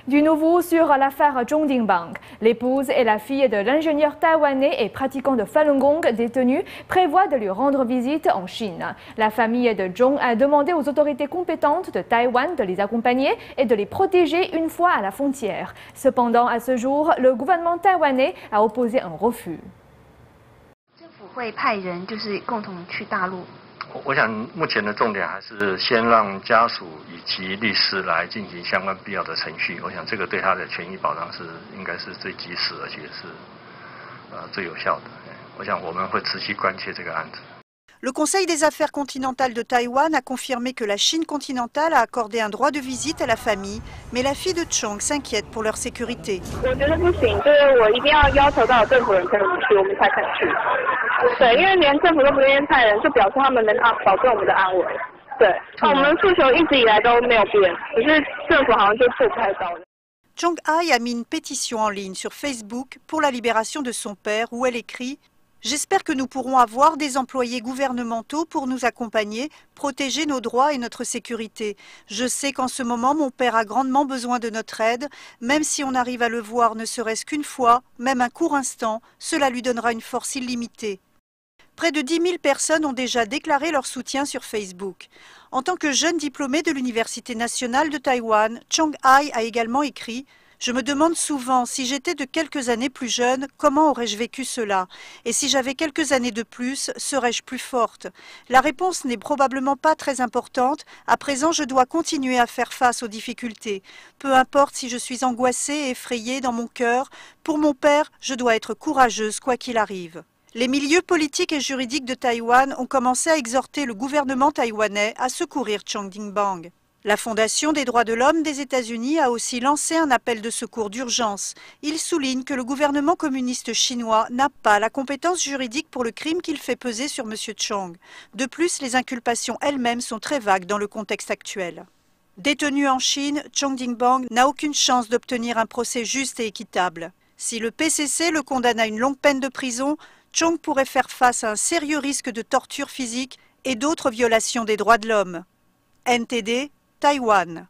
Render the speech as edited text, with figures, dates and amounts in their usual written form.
Du nouveau sur l'affaire Zhong Dingbang. L'épouse et la fille de l'ingénieur taïwanais et pratiquant de Falun Gong détenu prévoient de lui rendre visite en Chine. La famille de Zhong a demandé aux autorités compétentes de Taïwan de les accompagner et de les protéger une fois à la frontière. Cependant, à ce jour, le gouvernement taïwanais a opposé un refus. 政府会派人就是共同去大陆。 我想目前的重点还是先让家属以及律师来进行相关必要的程序。我想这个对他的权益保障应该是最及时，而且是最有效的。我想我们会持续关切这个案子。 Le Conseil des affaires continentales de Taïwan a confirmé que la Chine continentale a accordé un droit de visite à la famille, mais la fille de Chong s'inquiète pour leur sécurité. Chong Ai a mis une pétition en ligne sur Facebook pour la libération de son père où elle écrit « J'espère que nous pourrons avoir des employés gouvernementaux pour nous accompagner, protéger nos droits et notre sécurité. Je sais qu'en ce moment, mon père a grandement besoin de notre aide. Même si on arrive à le voir ne serait-ce qu'une fois, même un court instant, cela lui donnera une force illimitée. » Près de 10 000 personnes ont déjà déclaré leur soutien sur Facebook. En tant que jeune diplômé de l'Université nationale de Taïwan, Chong Ai a également écrit « Je me demande souvent, si j'étais de quelques années plus jeune, comment aurais-je vécu cela? Et si j'avais quelques années de plus, serais-je plus forte? La réponse n'est probablement pas très importante. À présent, je dois continuer à faire face aux difficultés. Peu importe si je suis angoissée et effrayée dans mon cœur, pour mon père, je dois être courageuse quoi qu'il arrive. » Les milieux politiques et juridiques de Taïwan ont commencé à exhorter le gouvernement taïwanais à secourir Zhong Dingbang. La Fondation des droits de l'homme des États-Unis a aussi lancé un appel de secours d'urgence. Il souligne que le gouvernement communiste chinois n'a pas la compétence juridique pour le crime qu'il fait peser sur M. Chong. De plus, les inculpations elles-mêmes sont très vagues dans le contexte actuel. Détenu en Chine, Zhong Dingbang n'a aucune chance d'obtenir un procès juste et équitable. Si le PCC le condamne à une longue peine de prison, Chong pourrait faire face à un sérieux risque de torture physique et d'autres violations des droits de l'homme. NTD, Taïwan.